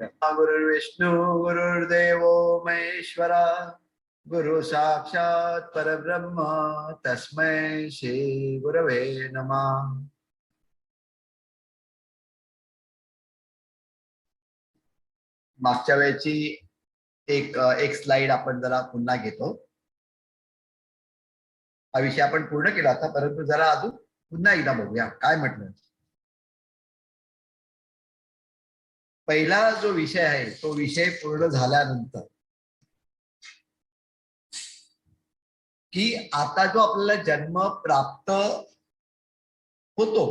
गुरुर्विष्णू गुरुर्देवो महेश्वरा गुरु साक्षात परब्रह्म तस्मै श्री गुरवे नमः. मागच्या वेळची एक एक स्लाइड आपण जरा पुन्हा घेतो. हा विषय आपण पूर्ण केला होता, परंतु जरा अजून पुन्हा एकदा बघूया काय म्हटलं. पहिला जो विषय आहे तो विषय पूर्ण झाल्यानंतर की आता जो आपल्याला जन्म प्राप्त होतो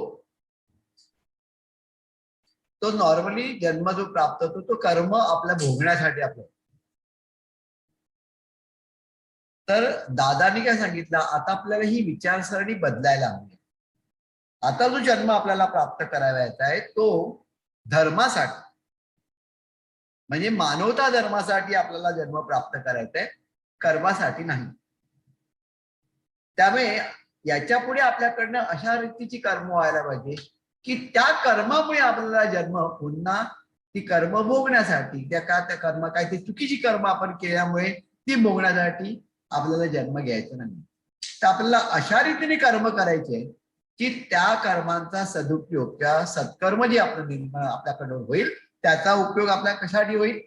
तो नॉर्मली जन्म जो प्राप्त होतो तो कर्म आपल्या भोगण्यासाठी आपलं. तर दादानी काय सांगितलं, आता आपल्याला ही विचारसरणी बदलायला हवी. आता जो जन्म आपल्याला प्राप्त करायचा आहे तो धर्मासाठी म्हणजे मानवता धर्मासाठी आपल्याला जन्म प्राप्त करायचा आहे, कर्मासाठी नाही. त्यामुळे याच्या पुढे आपल्याकडनं अशा रीतीची कर्म व्हायला पाहिजे की त्या कर्मामुळे आपल्याला जन्म पुन्हा ती कर्म भोगण्यासाठी त्या कर्म काय ती चुकीची कर्म आपण केल्यामुळे ती भोगण्यासाठी आपल्याला जन्म घ्यायचा नाही. तर आपल्याला अशा रीतीने कर्म करायचे की त्या कर्मांचा सदुपयोग किंवा सत्कर्म जे आपलं आपल्याकडून होईल त्याचा उपयोग आपल्या कशासाठी होईल,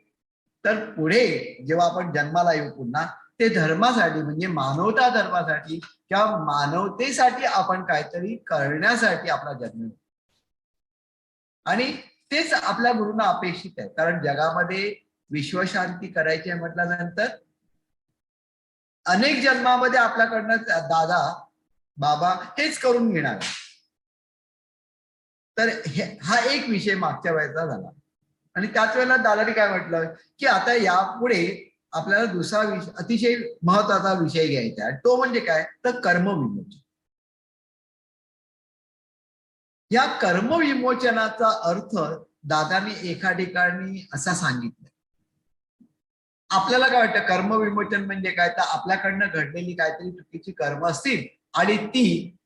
तर पुढे जेव्हा आपण जन्माला येऊ पुन्हा ते धर्मासाठी म्हणजे मानवता धर्मासाठी किंवा मानवतेसाठी आपण काहीतरी करण्यासाठी आपला जन्म. आणि तेच आपल्या गुरूंना अपेक्षित आहे, कारण जगामध्ये विश्वशांती करायची म्हटल्यानंतर अनेक जन्मामध्ये आपल्याकडनं दादा बाबा हेच करून घेणार. तर हा एक विषय मागच्या वेळेचा झाला. आणि त्याच वेळेला दादानी काय म्हटलं की आता यापुढे आपल्याला दुसरा विषय अतिशय महत्वाचा विषय घ्यायचा आहे, तो म्हणजे काय, तर कर्मविमोचन. या कर्मविमोचनाचा अर्थ दादानी एका ठिकाणी असा सांगितलं. आपल्याला काय वाटतं कर्मविमोचन म्हणजे काय, तर आपल्याकडनं घडलेली काहीतरी चुकीची कर्म असतील आणि ती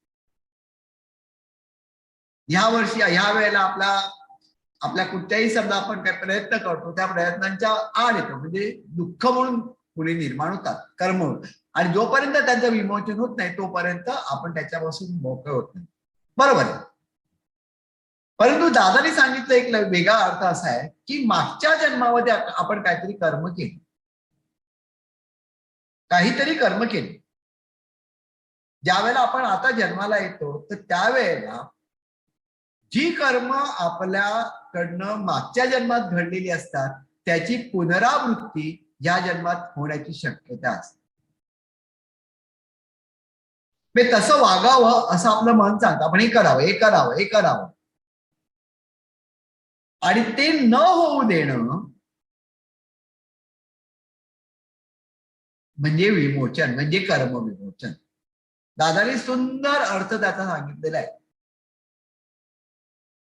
ह्या वर्षी ह्या वेळेला आपल्या कुठल्याही समजा आपण काय प्रयत्न करतो त्या प्रयत्नांच्या आड येतो, म्हणजे दुःख म्हणून पुढे निर्माण होतात कर्म. आणि जोपर्यंत त्यांचं विमोचन होत नाही तोपर्यंत आपण त्याच्यापासून मोकळे होत नाही. बरोबर आहे. परंतु दादानी सांगितलं एक वेगळा अर्थ असा आहे की मागच्या जन्मामध्ये आपण काहीतरी कर्म केले, काहीतरी कर्म केले. ज्यावेळेला आपण आता जन्माला येतो तर त्यावेळेला जी कर्म आपल्याकडनं मागच्या जन्मात घडलेली असतात त्याची पुनरावृत्ती या जन्मात होण्याची शक्यता असते. तसं वागावं असं आपलं मन सांगतं, आपण हे करावं हे करावं हे करावं. आणि ते न होऊ देणं म्हणजे विमोचन, म्हणजे कर्म विमोचन. दादानी सुंदर अर्थ त्याचा सांगितलेला आहे.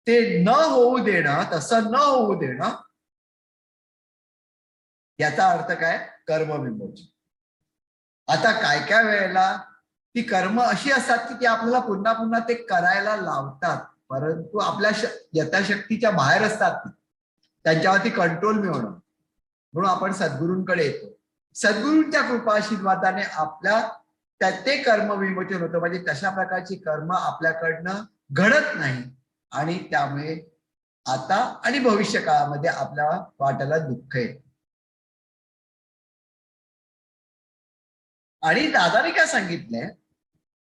ते न होऊ देणं, तसं न होऊ देणं याचा अर्थ काय, कर्म विमोचन. आता काय काय वेळेला ती कर्म अशी असतात की ती आपल्याला पुन्हा पुन्हा ते करायला लावतात, परंतु आपल्या यथाशक्तीच्या बाहेर असतात. त्यांच्यावरती कंट्रोल मिळवणं म्हणून आपण सद्गुरूंकडे येतो. सद्गुरूंच्या कृपा आशीर्वादाने आपल्या ते कर्म विमोचन होतं, म्हणजे तशा प्रकारची कर्म आपल्याकडनं घडत नाही आणि त्यामुळे आता आणि भविष्य काळामध्ये आपल्या वाट्याला दुःख येत. आणि दादाने काय सांगितलंय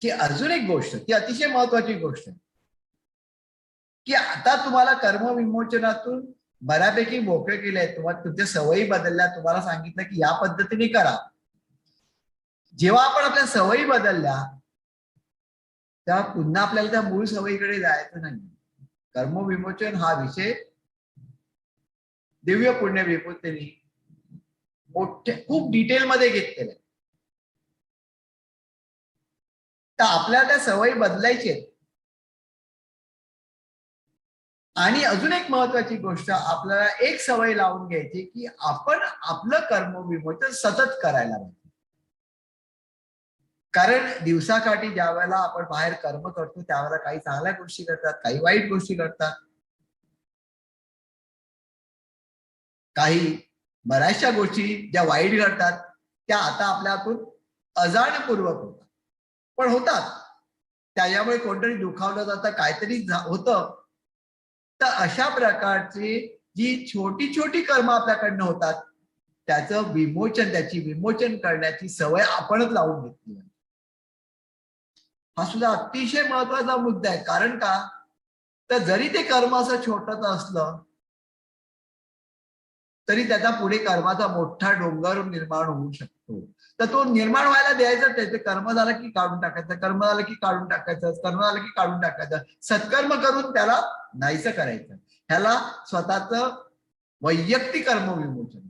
की अजून एक गोष्ट, ती अतिशय महत्वाची गोष्ट आहे की आता तुम्हाला कर्म विमोचनातून बऱ्यापैकी मोकळे केले, तुम्हाला तुमच्या सवयी बदलल्या, तुम्हाला सांगितलं की या पद्धतीने करा. जेव्हा आपण आपल्या सवयी बदलल्या तेव्हा पुन्हा आपल्याला त्या मूळ सवयीकडे जायचं नाही. कर्म विमोचन हा विषय दिव्य पुण्य विभूतींनी मोठे खूप डिटेलमध्ये घेतलेला आहे. तर आपल्याला त्या सवयी बदलायची आहेत. आणि अजून एक महत्वाची गोष्ट, आपल्याला एक सवय लावून घ्यायची की आपण आपलं कर्म विमोचन सतत करायला पाहिजे. कारण दिवसाकाठी ज्या वेळेला आपण बाहेर कर्म करतो त्यावेळेला काही चांगल्या गोष्टी घडतात, काही वाईट गोष्टी घडतात. काही बऱ्याचशा गोष्टी ज्या वाईट घडतात त्या आता आपल्या हातून अजाणपूर्वक होतात, पण होतात. त्याच्यामुळे कोणतरी दुखावलं जातं, काहीतरी होतं. तर अशा प्रकारची जी छोटी छोटी कर्म आपल्याकडनं होतात त्याचं विमोचन, त्याची विमोचन करण्याची सवय आपणच लावून घेतली. हा सुद्धा अतिशय महत्वाचा मुद्दा आहे. कारण का, तर जरी ते कर्म असं छोटंच असलं तरी त्याचा पुढे कर्माचा मोठा डोंगर निर्माण होऊ शकतो. तर तो निर्माण व्हायला द्यायचा, त्याचे कर्म झालं की काढून टाकायचं, कर्म झालं की काढून टाकायचं, कर्म झालं की काढून टाकायचं, सत्कर्म करून त्याला नाहीसं करायचं. ह्याला स्वतःच वैयक्तिक कर्म विमोचन.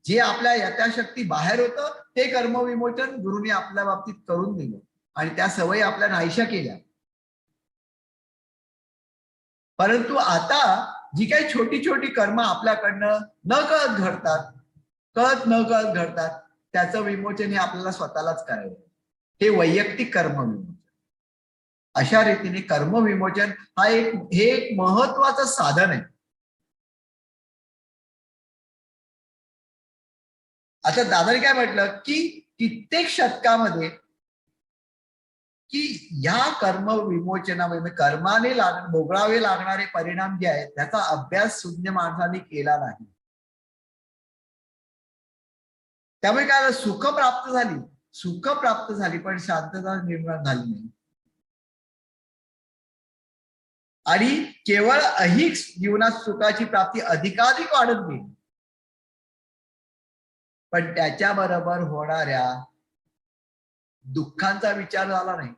जे आपल्या यथाशक्ती बाहेर होतं ते कर्म विमोचन गुरुने आपल्या बाबतीत करून दिलं आणि त्या सवयी आपल्या नाहीशा केल्या. परंतु आता जी काही छोटी छोटी कर्म आपल्याकडनं न कळत घडतात, कळत न कळत घडतात, त्याचं विमोचन हे आपल्याला स्वतःलाच करायचं. हे वैयक्तिक कर्म विमोचन. अशा रीतीने कर्म विमोचन हे एक महत्वाचं साधन आहे. आता दादाने काय म्हटलं की कित्येक शतकामध्ये की या कर्म विमोचनामध्ये कर्माने भोगावे लागणारे परिणाम जे आहेत त्याचा अभ्यास शून्य माणसाने केला नाही. त्यामुळे काय सुख प्राप्त झाली, सुख प्राप्त झाली पण शांतता निर्माण झाली नाही. आणि केवळ अहिक जीवनात सुखाची प्राप्ती अधिकाधिक वाढत गेली, पण त्याच्याबरोबर होणाऱ्या दुःखांचा विचार झाला नाही.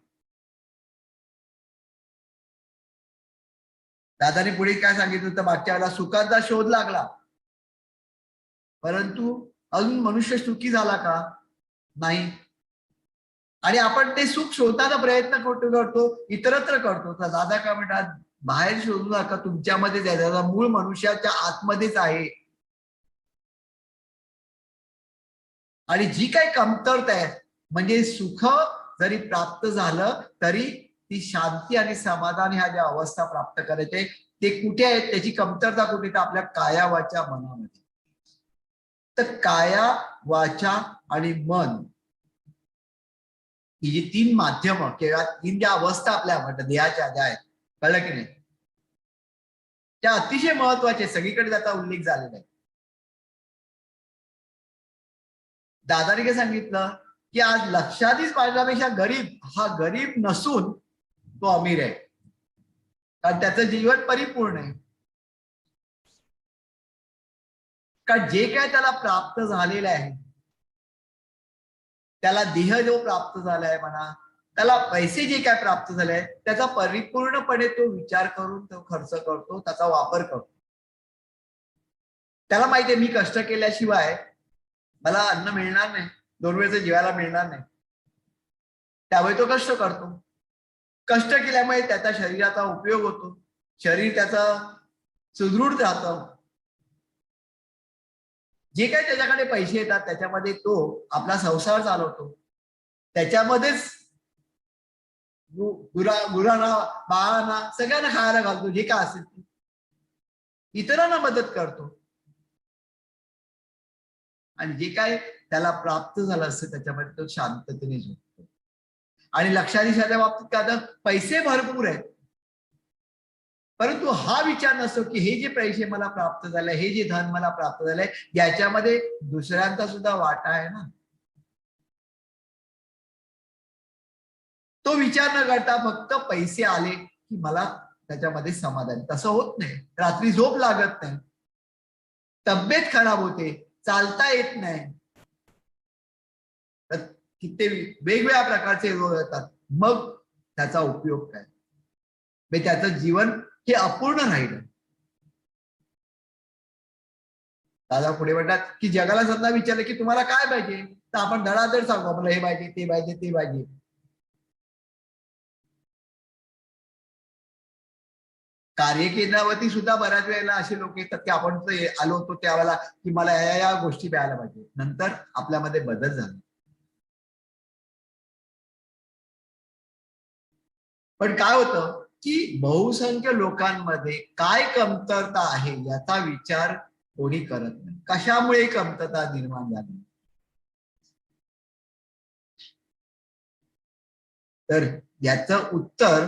दादाने पुढे काय सांगितलं तर मागच्या वेळेला सुखाचा शोध लागला, परंतु अजून मनुष्य सुखी झाला का नाही. आणि आपण ते सुख शोधण्याचा प्रयत्न करतो, इतरत्र करतो. तर दादा काय म्हणतात, बाहेर शोधू नका, तुमच्यामध्येच आहे, त्याचा मूळ मनुष्याच्या आतमध्येच आहे. आणि जी काही कमतरता आहे म्हणजे सुख जरी प्राप्त झालं तरी ती शांती आणि समाधान ह्या ज्या अवस्था प्राप्त करायचे ते कुठे आहेत, त्याची कमतरता कुठे, तर आपल्या काया वाचा मनामध्ये. तर काया वाचा आणि मन ही जी तीन माध्यम किंवा तीन ज्या अवस्था आपल्या म्हणतात देहाच्या ज्या आहेत, कळलं की नाही, त्या अतिशय महत्वाचे, सगळीकडे त्याचा उल्लेख झालेला आहे. दादाने काय सांगितलं की आज लक्षाधीश माझ्यापेक्षा गरीब हा गरीब नसून तो अमीर आहे, कारण त्याचं जीवन परिपूर्ण आहे. कारण जे काय त्याला प्राप्त झालेलं आहे, त्याला देह जो प्राप्त झालाय म्हणा, त्याला पैसे जे काय प्राप्त झाले आहेत त्याचा परिपूर्णपणे तो विचार करून तो खर्च करतो, त्याचा वापर करतो. त्याला माहिती आहे मी कष्ट केल्याशिवाय मला अन्न मिळणार नाही, 2 वेळेचं जेवायला मिळणार नाही, त्यामुळे तो कष्ट करतो. कष्ट केल्यामुळे त्याच्या शरीराचा उपयोग होतो, शरीर त्याचा सुदृढ राहतं. जे काही त्याच्याकडे पैसे येतात त्याच्यामध्ये तो आपला संसार चालवतो, त्याच्यामध्येच गुरांना, बाळांना, सगळ्यांना खायला घालतो, जे काय असेल ते इतरांना मदत करतो. आणि जे काय त्याला प्राप्त झालं असतं त्याच्यामध्ये तो शांततेने झोपतो. आणि लक्षाधीशाच्या बाबतीत काय, पैसे भरपूर आहेत परंतु हा विचार नसतो की हे जे पैसे मला प्राप्त झाले, हे जे धन मला प्राप्त झालंय याच्यामध्ये दुसऱ्यांचा सुद्धा वाटा आहे ना. तो विचार न करता फक्त पैसे आले की मला त्याच्यामध्ये समाधान, तसं होत नाही. रात्री झोप लागत नाही, तब्येत खराब होते, चालता येत नाही, किती वेगवेगळ्या प्रकारचे रोग येतात. मग त्याचा उपयोग काय, त्याचं जीवन हे अपूर्ण राहिलं. दादा पुढे म्हणतात की जगाला समजा विचारलं की तुम्हाला काय पाहिजे, तर आपण धडाधड सांगू आपल्याला हे पाहिजे, ते पाहिजे, ते पाहिजे. कार्यकेंद्रावरती सुद्धा बऱ्याच वेळेला असे लोक येतात की आपण आलो होतो त्यावेळेला की मला या गोष्टी मिळायला पाहिजे, नंतर आपल्यामध्ये बदल झाला. पण काय होतं की बहुसंख्य लोकांमध्ये काय कमतरता आहे याचा विचार कोणी करत नाही. कशामुळे कमतरता निर्माण झाली? तर याचं उत्तर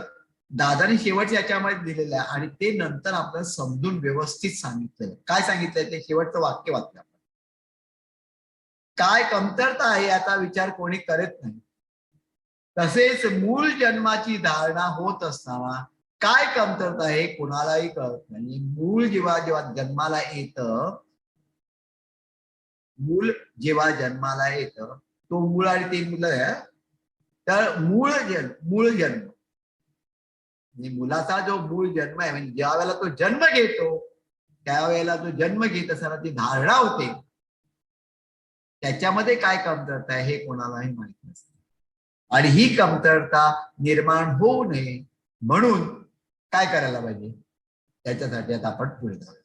दादाने शेवट याच्यामध्ये दिलेलं आहे आणि ते नंतर आपल्याला समजून व्यवस्थित सांगितलंय. काय सांगितलंय ते शेवटचं वाक्य वाचलं. काय कमतरता आहे याचा विचार कोणी करत नाही. तसेच मूळ जन्माची धारणा होत असताना काय कमतरता आहे कोणालाही कळत नाही. मूळ जेव्हा जेव्हा जन्माला येतं, मूळ जेव्हा जन्माला येतं, तो मूळ आणि ते मुलं आहे. तर मूळ जन्म म्हणजे मुलाचा जो मूळ जन्म आहे, म्हणजे ज्या वेळेला तो जन्म घेतो त्यावेळेला तो जन्म घेत असताना ती धारणा होते, त्याच्यामध्ये काय कमतरता आहे हे कोणालाही माहित नसतं. आणि ही कमतरता निर्माण होऊ नये म्हणून काय करायला पाहिजे त्याच्यासाठी आता आपण पुढे जाऊया.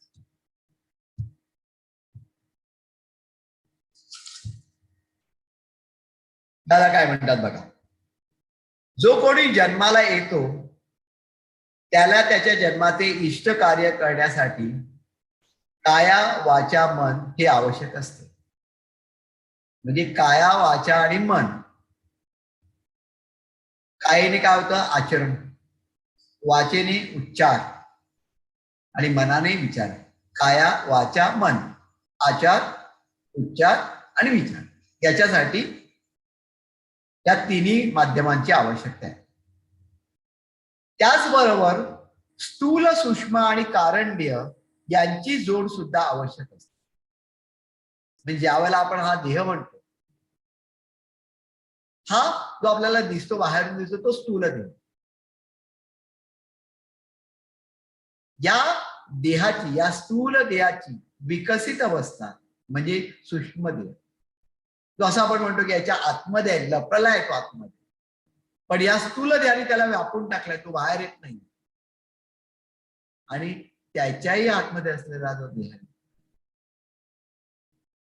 दादा काय म्हणतात बघा, जो कोणी जन्माला येतो त्याला त्याच्या जन्माचे इष्ट कार्य करण्यासाठी काया वाचा मन हे आवश्यक असते. म्हणजे काया वाचा आणि मन. कायेने काय होतं आचरण, वाचेने उच्चार आणि मनाने विचार. काया वाचा मन, आचार उच्चार आणि विचार, याच्यासाठी या तिन्ही माध्यमांची आवश्यकता आहे. त्याचबरोबर स्थूल सूक्ष्म आणि कारणीय यांची जोड सुद्धा आवश्यक असते. म्हणजे ज्यावेळेला आपण हा देह म्हणतो, हा जो आपल्याला दिसतो बाहेरून दिसतो तो स्थूल देह. या देहाची, या स्थूल देहाची विकसित अवस्था म्हणजे सूक्ष्म देह, जो असं आपण म्हणतो की याच्या आतमध्ये आहे, लपला आहे तो आतमध्ये, पण या स्थूल देहाने त्याला व्यापून टाकलाय, तो बाहेर येत नाही. आणि त्याच्याही आतमध्ये असलेला जो देह आहे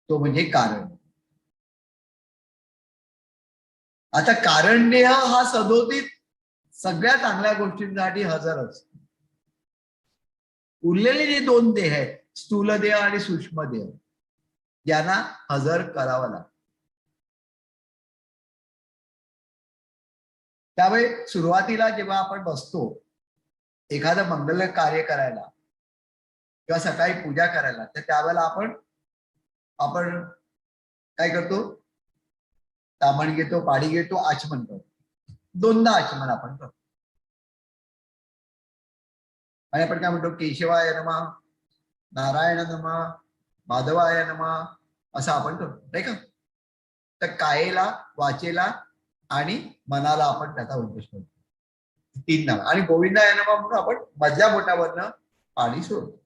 तो म्हणजे कारण. आता कारण देह हा सदोदित सगळ्या चांगल्या गोष्टींसाठी हजर असतो. उरलेले जे दोन देह आहेत, स्थूल देह आणि सूक्ष्म देह, यांना हजर करावं लागतं. त्यामुळे सुरुवातीला जेव्हा आपण बसतो एखादं मंगल कार्य करायला किंवा सकाळी पूजा करायला, तर त्यावेळेला आपण काय करतो, तामण घेतो, पाडी घेतो, आचमन करतो. दोनदा आचमन आपण करतो आणि आपण काय म्हणतो, केशवाय नमः, नारायण नमः, माधवाय नमः, असं आपण करतो नाही का. तर कायेला, वाचेला आणि मनाला आपण त्याचा उद्देश करतो, तीन नाम. आणि गोविंदाय नमः म्हणून आपण मधल्या बोटावरनं पाणी सोडतो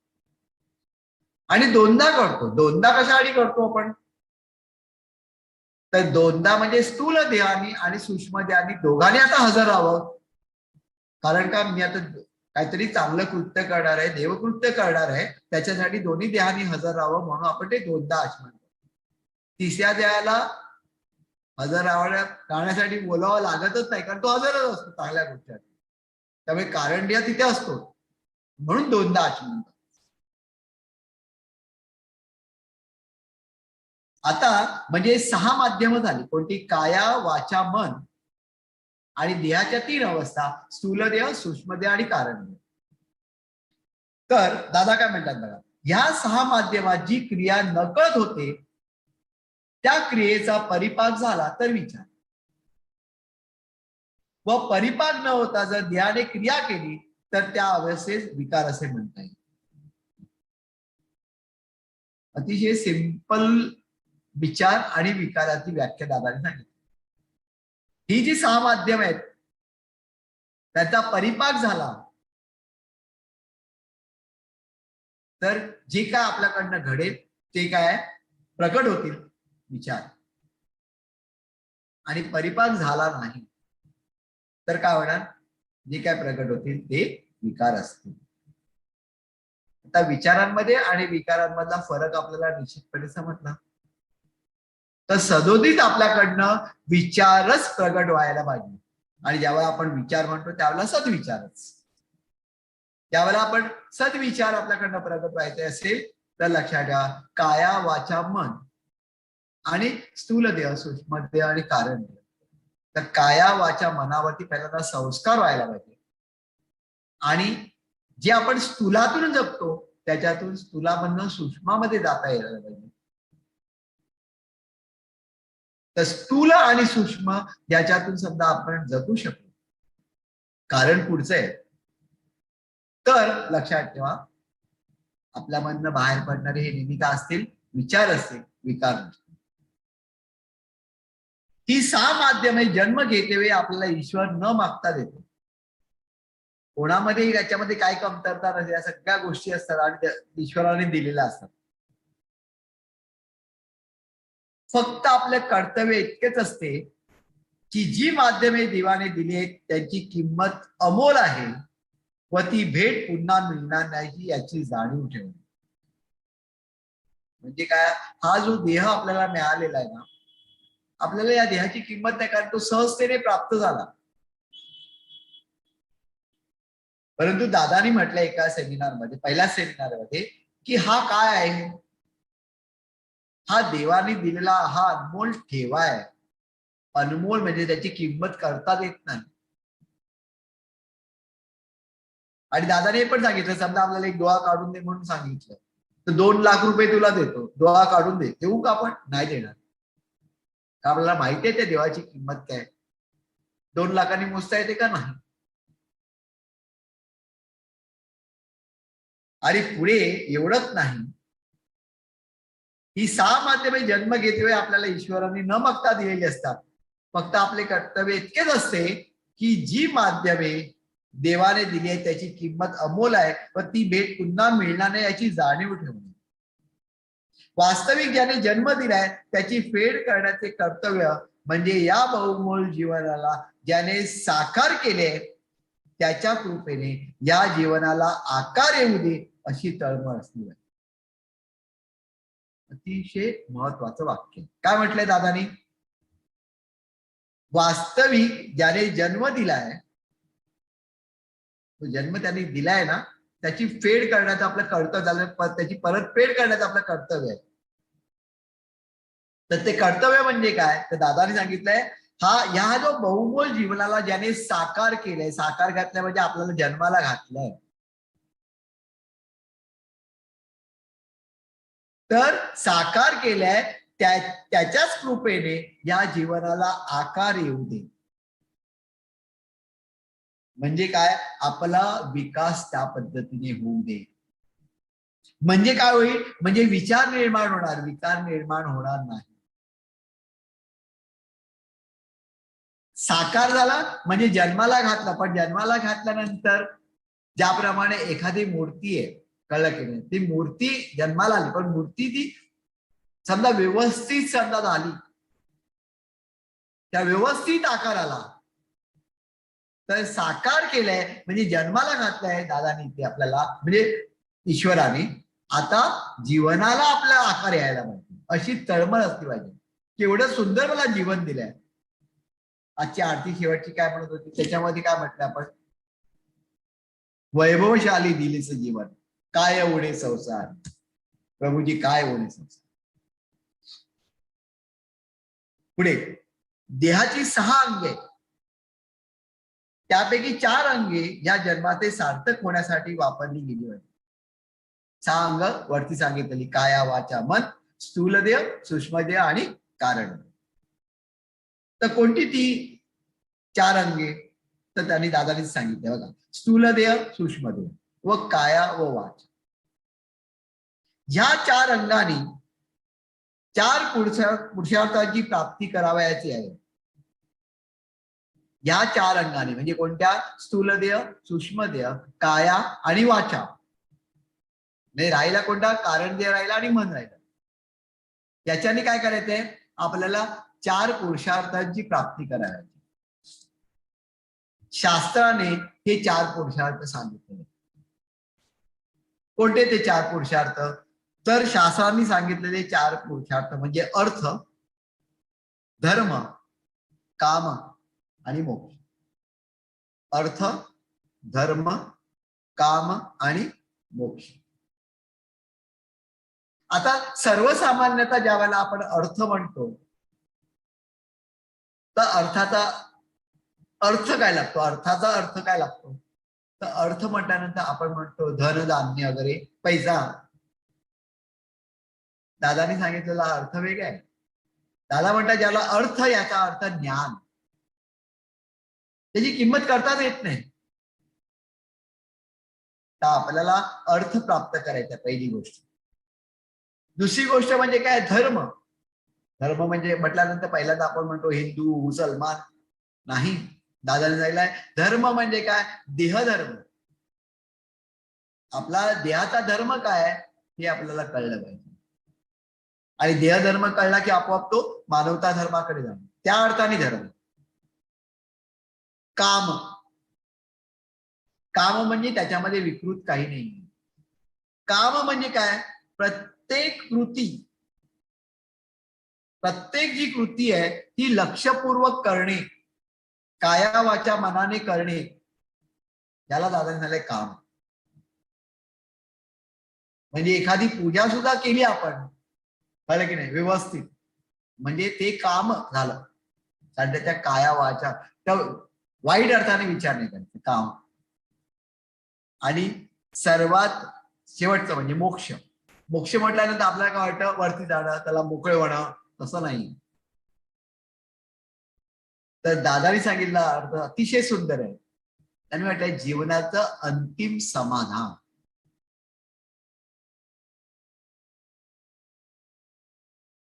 आणि दोनदा करतो. दोनदा कशासाठी करतो आपण, तर दोनदा म्हणजे स्थूल देहानी आणि सूक्ष्म देहानी दोघांनी आता हजर राहावं. कारण का, मी आता काहीतरी चांगलं कृत्य करणार आहे, देवकृत्य करणार आहे, त्याच्यासाठी दोन्ही देहानी हजर राहावं म्हणून आपण ते दोनदा आचमन करतो. तिसऱ्या देहाला हजर राहण्यासाठी बोलावं लागतच नाही, कारण तो हजरच असतो चांगल्या गोष्टी. त्यामुळे कारण देह तिथे असतो म्हणून दोनदा आचमन करतो. आता म्हणजे 6 माध्यम झाली. कोणती? काया वाचा मन आणि देहाच्या 3 अवस्था, स्थूल देह, सूक्ष्म देह आणि कारण देह. तर दादा काय म्हणतात बघा, ह्या 6 माध्यमात जी क्रिया नकळत होते त्या क्रियेचा परिपाक झाला तर विचार, व परिपाक न होता जर देहाने क्रिया केली तर त्या अवस्थेस विकार असे म्हणता येईल. अतिशय सिंपल विचार आणि विकाराची व्याख्या दादाने सांगितली. ही जी 6 माध्यम आहेत त्याचा परिपाक झाला तर जे काय आपल्याकडनं घडेल ते काय प्रकट होतील विचार, आणि परिपाक झाला नाही तर काय होणार, जे काय प्रकट होतील ते विकार असतील. आता विचारांमध्ये आणि विकारांमधला फरक आपल्याला निश्चितपणे समजला. तर सदोदित आपल्याकडनं विचारच प्रगट व्हायला पाहिजे, आणि जेव्हा आपण विचार म्हणतो त्यावेळेला सद्विचारच. त्यावेळेला आपण सद्विचार आपल्याकडनं प्रगट व्हायचे असेल तर लक्षात ठेवा, काया वाचा मन आणि स्थूल देह, सूक्ष्म देह आणि कारण देह. तर काया वाचा मनावरती पहिल्यांदा संस्कार व्हायला पाहिजे आणि जे आपण स्थूलातून जगतो त्याच्यातून स्थूलामधनं सूक्ष्मामध्ये जाता यायला पाहिजे. तर स्थूल आणि सूक्ष्म याच्यातून समजा आपण जगू शकतो. कारण पुढचं आहे. तर लक्षात ठेवा, आपल्यामधनं बाहेर पडणारे हे नेहमी काय असतील? विचार असतील, विकार नसतील. ही 6 माध्यमे जन्म घेतेवेळी आपल्याला ईश्वर न मागता देतो. कोणामध्ये याच्यामध्ये काय कमतरता नसते, या सगळ्या गोष्टी असतात आणि ईश्वराने दिलेल्या असतात. फक्त आपले कर्तव्य इतकेच असते की जी माध्यमे देवाने दिली आहेत त्यांची किंमत अमोल आहे व ती भेट पुन्हा मिळणार नाही याची जाणीव ठेवणे. म्हणजे काय, हा जो देह आपल्याला मिळालेला आहे ना, आपल्याला या देहाची किंमत नाही, कारण तो सहजतेने प्राप्त झाला. परंतु दादानी म्हटलं एका सेमिनारमध्ये, पहिल्या सेमिनारमध्ये, की हा काय आहे? हा देवाने दिलेला हा अनमोल ठेवा आहे. अनमोल म्हणजे त्याची किंमत करता येत नाही. आणि दादाने पण सांगितलं, समजा आपल्याला एक डोळा काढून दे म्हणून सांगितलं, तर 2 लाख रुपये तुला देतो, डोळा काढून दे, देऊ का? आपण नाही देणार, का आपल्याला माहिती आहे त्या देवाची किंमत काय. 2 लाखांनी मोजता येते का? नाही. आणि पुढे एवढंच नाही, ही 6 माध्यमे जन्म घेते आपल्याला ईश्वराने न मागता दिलेली असतात. फक्त आपले कर्तव्य इतकेच असते की जी माध्यमे देवाने दिली आहे त्याची किंमत अमोल आहे व ती भेट पुन्हा मिळणार नाही याची जाणीव ठेवणे. वास्तविक ज्याने जन्म दिलाय त्याची फेड करण्याचे कर्तव्य म्हणजे या बहुमोल जीवनाला ज्याने साकार केले त्याच्या कृपेने या जीवनाला आकार येऊ दे अशी तळमळ असली पाहिजे. अतिशय महत्वाचं वाक्य. काय म्हटलंय दादानी? वास्तविक ज्याने जन्म दिलाय, तो जन्म त्यांनी दिलाय ना, त्याची फेड करण्याचं आपलं कर्तव्य झालं, त्याची परतफेड करण्याचं आपलं कर्तव्य आहे. तर ते कर्तव्य म्हणजे काय? तर दादाने सांगितलंय, ह्या जो बहुमोल जीवनाला ज्याने साकार केलंय, साकार घातलंय म्हणजे आपल्याला जन्माला घातलंय, तर साकार केलाय त्याच्याच कृपेने या जीवनाला आकार येऊ दे. म्हणजे काय? आपला विकास त्या पद्धतीने होऊ दे. म्हणजे काय होईल? म्हणजे विचार निर्माण होणार, विकार निर्माण होणार नाही. साकार झाला म्हणजे जन्माला घातला, पण जन्माला घातल्यानंतर ज्याप्रमाणे एखादी मूर्ती आहे, कळलं की नाही, ती मूर्ती जन्माला आली, पण मूर्ती ती समजा व्यवस्थित समजा झाली, त्या व्यवस्थित आकाराला, तर साकार केलंय म्हणजे जन्माला घातलंय दादानी ते आपल्याला, म्हणजे ईश्वराने. आता जीवनाला आपला आकार यायला पाहिजे अशी तळमळ असली पाहिजे. केवढं सुंदर मला जीवन दिलंय. आजची आरती शेवटची काय म्हणत होती, त्याच्यामध्ये काय म्हटलं आपण? वैभवशाली दिलीच जीवन, काय उडे संसार. प्रभूजी काय उडे संसार. पुढे देहाची 6 अंगे, त्यापैकी 4 अंगे या जन्माचे सार्थक होण्यासाठी वापरली गेली होती. 6 अंग वरती सांगितलेली, काया वाचा मन, स्थूल देह, सूक्ष्म देह आणि कारण. तर कोणती ती 4 अंगे? तर त्यांनी दादानीच सांगितले बघा, स्थूल देह, सूक्ष्म देह व काया व वाचा. ह्या 4 अंगांनी 4 पुरुषार्थाची प्राप्ती करावयाची आहे. या 4 अंगाने म्हणजे कोणत्या? स्थूल देह, सूक्ष्म देह, काया आणि वाचा. म्हणजे राहिला कोणता? कारण देह राहिला आणि मन राहिला. याच्याने काय करायचंय? आपल्याला 4 पुरुषार्थांची प्राप्ती करायची. शास्त्राने हे 4 पुरुषार्थ सांगितले. कोणते ते 4 पुरुषार्थ? तर शास्त्रांनी सांगितलेले 4 पुरुषार्थ म्हणजे अर्थ, धर्म, काम आणि मोक्ष. अर्थ, धर्म, काम आणि मोक्ष. आता सर्वसामान्यतः ज्या वेळेला आपण अर्थ म्हणतो तर अर्थाचा अर्थ काय लागतो, अर्थाचा अर्थ काय लागतो, तर अर्थ म्हटल्यानंतर आपण म्हणतो धन धान्य वगैरे पैसा. दादानी सांगितलेला अर्थ वेगळा आहे. दादा म्हणतात ज्याला अर्थ, याचा अर्थ ज्ञान, त्याची किंमत करताच येत नाही. तर आपल्याला अर्थ प्राप्त करायचा पहिली गोष्ट. दुसरी गोष्ट म्हणजे काय, धर्म. धर्म म्हणजे म्हटल्यानंतर पहिल्यांदा आपण म्हणतो हिंदू मुसलमान, नाही. दादाने सांगितलंय धर्म म्हणजे काय, देहधर्म. आपला देहाचा धर्म काय हे आपल्याला कळलं पाहिजे. आणि देहधर्म कळला की आपोआप तो मानवता धर्माकडे जातो. त्या अर्थाने धर्म. काम. काम म्हणजे त्याच्यामध्ये विकृत काही नाही. काम म्हणजे काय, प्रत्येक कृती, प्रत्येक जी कृती आहे ती लक्षपूर्वक करणे, काया वाचा मनाने करणे, याला दादाने झालंय काम. म्हणजे एखादी पूजा सुद्धा केली आपण, कळलं की नाही, व्यवस्थित, म्हणजे ते काम झालं. कारण त्याच्या काया वाचा, त्या वाईट अर्थाने विचार नाही करायचं, काम. आणि सर्वात शेवटचं म्हणजे मोक्ष. मोक्ष म्हटल्यानंतर आपल्याला काय वाटतं, वरती जाणं, त्याला मोकळे होणं, तसं नाही. तर दादानी सांगितला अर्थ अतिशय सुंदर आहे. त्यांनी म्हटलंय जीवनाचं अंतिम समाधान.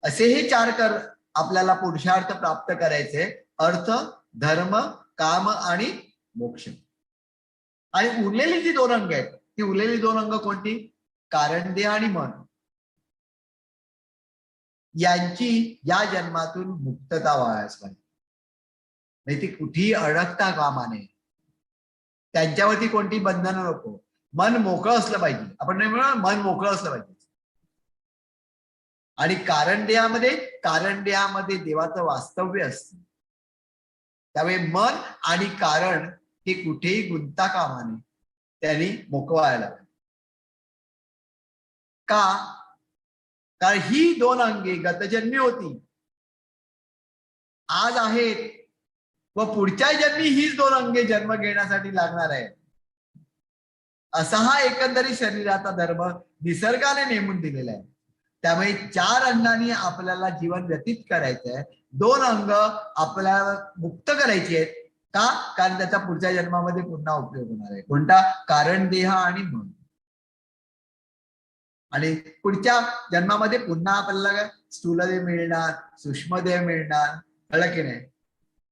असे हे चार कर आपल्याला पुरुषार्थ प्राप्त करायचे, अर्थ, धर्म, काम आणि मोक्ष. आणि उरलेली जी दोन अंग आहेत, ती उरलेली दोन अंग कोणती, कारण देह आणि मन, यांची या जन्मातून मुक्तता व्हायच पाहिजे. नाही ती कुठेही अडकता कामा नये, त्यांच्यावरती कोणती बंधनं नको. मन मोकळं असलं पाहिजे. आपण नाही म्हणून मन मोकळं असलं पाहिजे. आणि कारण देहामध्ये देवाचं वास्तव्य असतं. त्यामुळे मन आणि कारण हे कुठेही गुंता कामा नये, त्यांनी मोकळायला पाहिजे. का, कारण ही दोन अंगे गतजन्मी होती, आज आहेत, व पुढच्या जन्मी हीच दोन अंगे जन्म घेण्यासाठी लागणार आहे. असा हा एकंदरीत शरीराचा धर्म निसर्गाने नेमून दिलेला आहे. त्यामुळे चार अंगांनी आपल्याला जीवन व्यतीत करायचं आहे. दोन अंग आपल्याला मुक्त करायची आहेत. का, कारण त्याचा पुढच्या जन्मामध्ये पुन्हा उपयोग होणार आहे. कोणता, कारण देह आणि मन. आणि पुढच्या जन्मामध्ये पुन्हा आपल्याला स्थूलदेह मिळणार, सूक्ष्मदेह मिळणार, कळलं की नाही,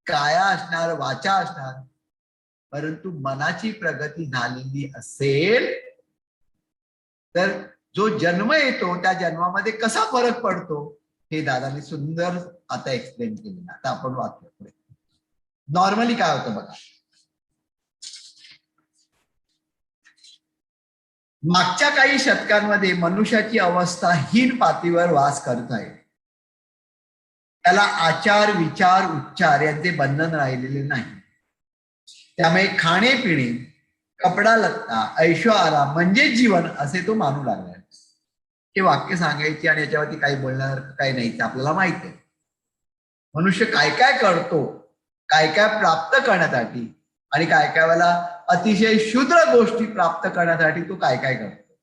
काया असणार, वाचा असणार. परंतु मनाची प्रगती झालेली असेल तर जो जन्म येतो त्या जन्मामध्ये कसा फरक पडतो हे दादाने सुंदर आता एक्सप्लेन केलेलं. आता आपण वाचूया पुढे. नॉर्मली काय होतं बघा, मागच्या काही शतकांमध्ये मनुष्याची अवस्था हीन पातळीवर वास करत आहे. त्याला आचार, विचार, उच्चार यांचे बंधन राहिलेले नाही. त्यामुळे खाणे पिणे, कपडा लत्ता, ऐशो आराम म्हणजे जीवन असे तो मानू लागला. हे वाक्य सांगायची आणि याच्यावरती काही बोलणार काही नाही, ते आपल्याला माहित आहे. मनुष्य काय काय करतो, काय काय प्राप्त करण्यासाठी, आणि काय काय वेळेला अतिशय क्षुद्र गोष्टी प्राप्त करण्यासाठी तो काय काय करतो,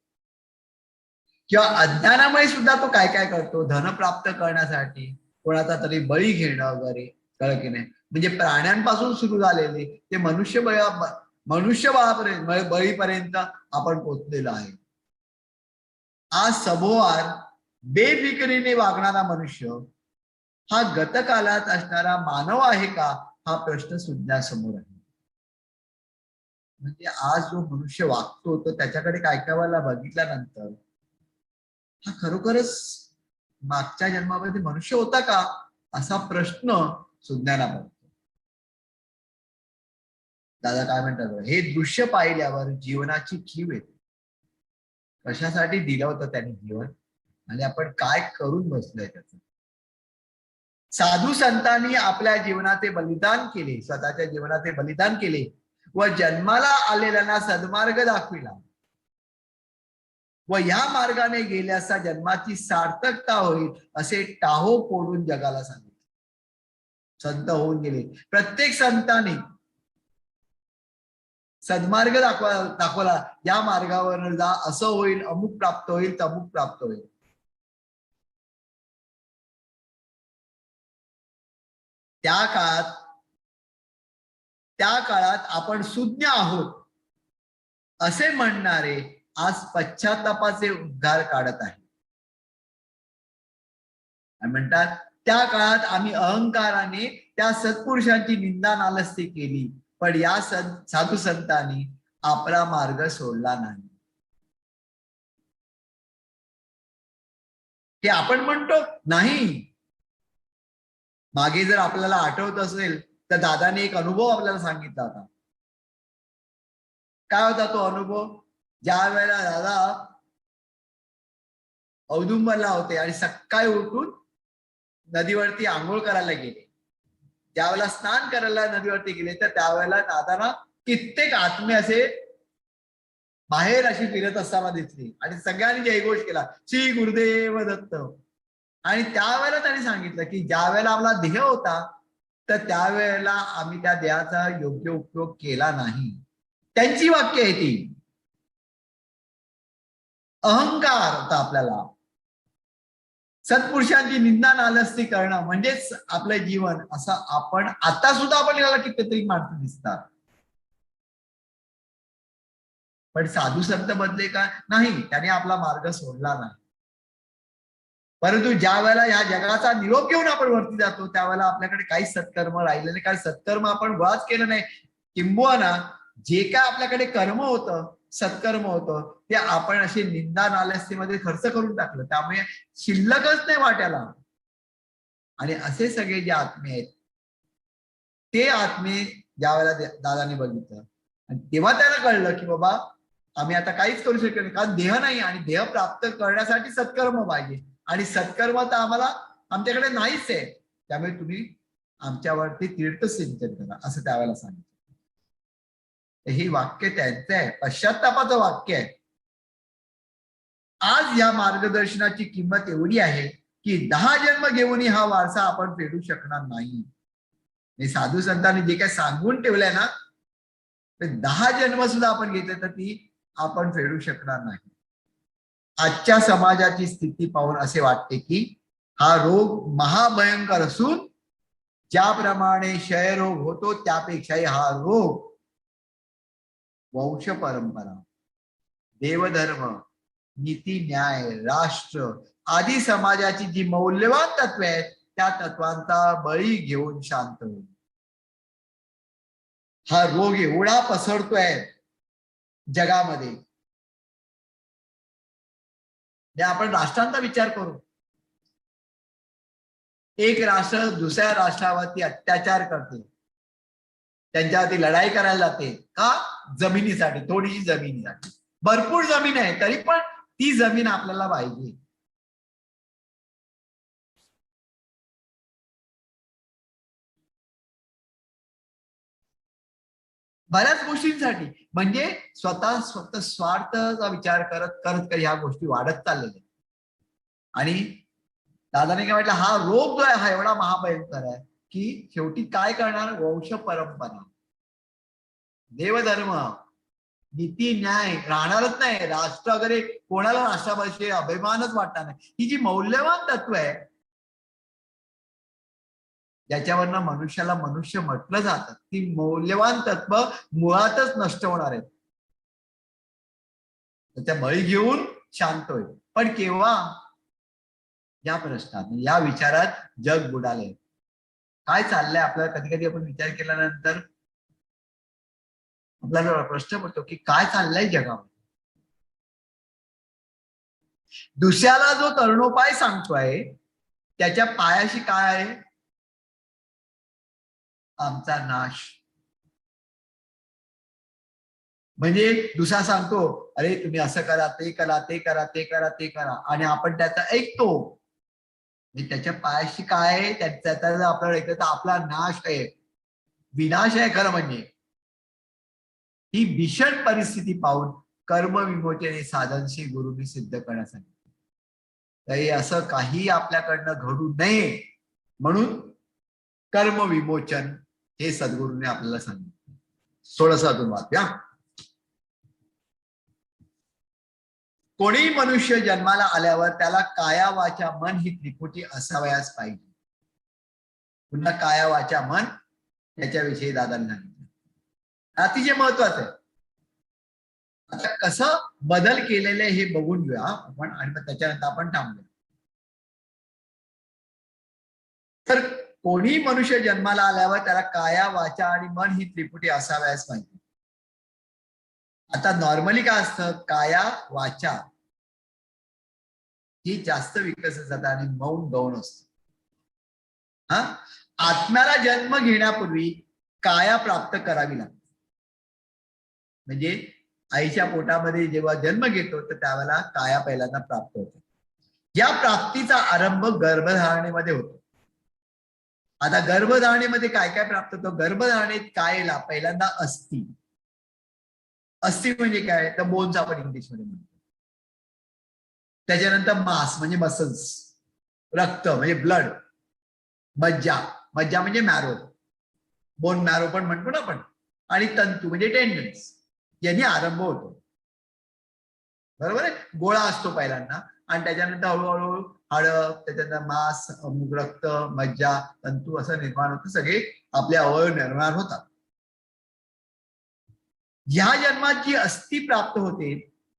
किंवा अज्ञानामुळे सुद्धा तो काय काय करतो, धन प्राप्त करण्यासाठी कोणाचा तरी बळी घेणं वगैरे, कळलं की नाही. म्हणजे प्राण्यांपासून सुरू झालेले ते मनुष्य बाळापर्यंत, बळीपर्यंत आपण पोचलेलो आहे. आज सभोवार बेफिकिरीने वागणारा मनुष्य हा गतकालात असणारा मानव आहे का, हा प्रश्न सुज्ञासमोर आहे. म्हणजे आज जो मनुष्य वागतो तो त्याच्याकडे काय काय वेळेला बघितल्यानंतर हा खरोखरच मागच्या जन्मामध्ये मनुष्य होता का, असा प्रश्न सुज्ञाला पडतो. दादा काय म्हणतात, हे दृश्य पाहिल्यावर जीवनाची कीव येते. कशासाठी दिलं होतं त्यांनी जीवन, आणि आपण काय करून बसलोय त्याचं. साधू संतांनी आपल्या जीवनाचे बलिदान केले, स्वतःच्या जीवनाचे बलिदान केले, व जन्माला आलेल्यांना सद्मार्ग दाखविला व या मार्गाने गेल्यास जन्माची सार्थकता होईल असे टाहो फोडून जगाला सांगितले. संत होऊन गेले. प्रत्येक संतांनी सद्मार्ग दाखवला. या मार्गावर जा, असं होईल, अमुक प्राप्त होईल, तमुक प्राप्त होईल. त्या काळात आपण सुज्ञ आहोत असे म्हणणारे आज पश्चातापाचे उद्गार काढत आहे. म्हणतात त्या काळात आम्ही अहंकाराने त्या सत्पुरुषांची निंदा नालस्ती केली, पण या साधू संतांनी आपला मार्ग सोडला नाही. हे आपण म्हणतो नाही. मागे जर आपल्याला आठवत असेल तर दादाने एक अनुभव आपल्याला सांगितला होता. काय होता तो अनुभव? ज्या वेळेला दादा औदुंबरला होते आणि सकाळी उठून नदीवरती आंघोळ करायला गेले. ज्यावेळेला स्नान करायला नदीवरती गेले तर त्यावेळेला दादांना कित्येक आत्मे असे बाहेर अशी फिरत असताना दिसली आणि सगळ्यांनी जयघोष केला, श्री गुरुदेव दत्त. आणि त्यावेळेला त्यांनी सांगितलं की ज्या वेळेला आपला देह होता तर त्यावेळेला आम्ही त्या देहाचा योग्य उपयोग केला नाही. त्यांची वाक्य आहे ती. अहंकार होता आपल्याला. सत्पुरुषांची निंदा नालस्ती करणं म्हणजेच आपलं जीवन असं आपण आता सुद्धा आपल्याला कितीतरी माणसं दिसतात. पण साधू संत बदले का? नाही, त्याने आपला मार्ग सोडला नाही. परंतु ज्या वेळेला या जगाचा निरोप घेऊन आपण वरती जातो त्यावेळेला आपल्याकडे काहीच सत्कर्म राहिलं नाही. कारण सत्कर्म आपण गोळाच केलं नाही. किंबहुना जे काय आपल्याकडे कर्म होतं, सत्कर्म होतं, ते आपण असे निंदा नालस्तीमध्ये खर्च करून टाकलं. त्यामुळे शिल्लकच नाही वाट्याला. आणि असे सगळे जे आत्मे आहेत ते आत्मे ज्या वेळेला दादाने बघितलं आणि तेव्हा त्याला कळलं की बाबा आम्ही आता काहीच करू शकत नाही. कारण देह नाही आणि देह प्राप्त करण्यासाठी सत्कर्म पाहिजे आणि सत्कर्म तर आम्हाला आमच्याकडे नाहीच आहे. त्यामुळे तुम्ही आमच्यावरती तीर्थ सिंचन करा असं त्यावेळेला सांगितलं. हे वाक्य त्यांचं आहे, पश्चात्तापाचं वाक्य आहे. आज या मार्गदर्शनाची किंमत एवढी आहे की 10 जन्म घेऊनही हा वारसा आपण फेडू शकणार नाही. साधू संतांनी जे काय सांगून ठेवलंय ना ते 10 जन्म सुद्धा आपण घेतले तर ती आपण फेडू शकणार नाही. आजच्या समाजाची स्थिती पाहून असे वाटते की हा रोग महाभयंकर असून ज्याप्रमाणे क्षयरोग होतो त्यापेक्षाही हा रोग वंश परंपरा, देवधर्म, नीती न्याय, राष्ट्र आदी समाजाची जी मौल्यवान तत्वे आहेत त्या तत्वांचा बळी घेऊन शांत होईल. हा रोग एवढा पसरतोय जगामध्ये. आपण राष्ट्रांचा विचार करू. एक राष्ट्र दुसऱ्या राष्ट्रावरती अत्याचार करते, त्यांच्यावरती लढाई करायला जाते. का? जमिनीसाठी, थोडीशी जमिनीसाठी. भरपूर जमीन आहे तरी पण ती जमीन आपल्याला पाहिजे. बऱ्याच गोष्टींसाठी म्हणजे स्वतः स्वार्थाचा विचार करत करत ह्या गोष्टी वाढत चाललेल्या. आणि दादाने काय म्हटलं, हा रोग जो आहे हा एवढा महाभयंकर आहे की शेवटी काय करणार? वंश परंपरा, देवधर्म, नीती न्याय राहणारच नाही. राष्ट्र वगैरे कोणाला राष्ट्राविषयी अभिमानच वाटणार नाही. ही जी मौल्यवान तत्व आहे ज्याच्यावरनं मनुष्याला मनुष्य म्हटलं जातं ती मौल्यवान तत्व मुळातच नष्ट होणार आहेत. त्या बळी घेऊन शांत होईल. पण केव्हा? या प्रश्नात या विचारात जग बुडाले. काय चाललंय आपल्याला कधी कधी आपण विचार केल्यानंतर आपल्याला प्रश्न पडतो की काय चाललंय जगावर. दुसऱ्याला जो तरुणोपाय सांगतोय त्याच्या पायाशी काय आहे? आमचा नाश. म्हणजे दुसरा सांगतो अरे तुम्ही असं करा, ते करा, ते करा, ते करा, ते करा आणि आपण त्याचा ऐकतो. त्याच्या पायाशी काय आहे त्याचा आपल्याला ऐकलं तर आपला नाश आहे, विनाश आहे खरं म्हणजे. ही भीषण परिस्थिती पाहून कर्मविमोचन हे साधनशील गुरुंनी सिद्ध करण्यासाठी, तरी असं काही आपल्याकडनं घडू नये म्हणून कर्मविमोचन हे सद्गुरूंनी आपल्याला सांगितलं. 16 वाक्य. कोणी मनुष्य जन्माला आल्यावर त्याला काया वाचा मन ही त्रिपुटी असावयास पाहिजे. पुन्हा काया वाचा मन याच्याविषयी दादांनी सांगितलं. अतिशय महत्वाचं आहे. आता कसं बदल केलेले हे बघून घेऊया आपण आणि मग त्याच्यानंतर आपण थांबूया. तर कोणी मनुष्य जन्माला आल्यावर त्याला काया वाचा आणि मन ही त्रिपुटी असावयास पाहिजे. आता नॉर्मली काय असतं, काया वाचा ही जास्त विकसित जातात आणि मौन गौण असतो. हा, आत्म्याला जन्म घेण्यापूर्वी काया प्राप्त करावी लागते. म्हणजे आईच्या पोटामध्ये जेव्हा जन्म घेतो तर त्यावेळेला काया पहिल्यांदा प्राप्त होते. या प्राप्तीचा आरंभ गर्भधारणेमध्ये होतो. आता गर्भधारणेमध्ये काय काय प्राप्त होतं? गर्भधारणेत कायला पहिल्यांदा अस्थि. अस्थि म्हणजे काय, तर बोन्स आपण इंग्लिशमध्ये म्हणतो. त्याच्यानंतर मांस म्हणजे मसल्स, रक्त म्हणजे ब्लड, मज्जा, मज्जा म्हणजे मॅरो, बोन मॅरो पण म्हणतो ना आपण, आणि तंतू म्हणजे टेंडन्स, यांनी आरंभ होतो. बरोबर आहे. गोळा असतो पहिल्यांदा आणि त्याच्यानंतर हळूहळू हाडं, त्याच्यानंतर मांस, रक्त, मज्जा, तंतू असं निर्माण होतं. सगळे आपले अवयव निर्माण होतात. ह्या जन्मात जी अस्थि प्राप्त होते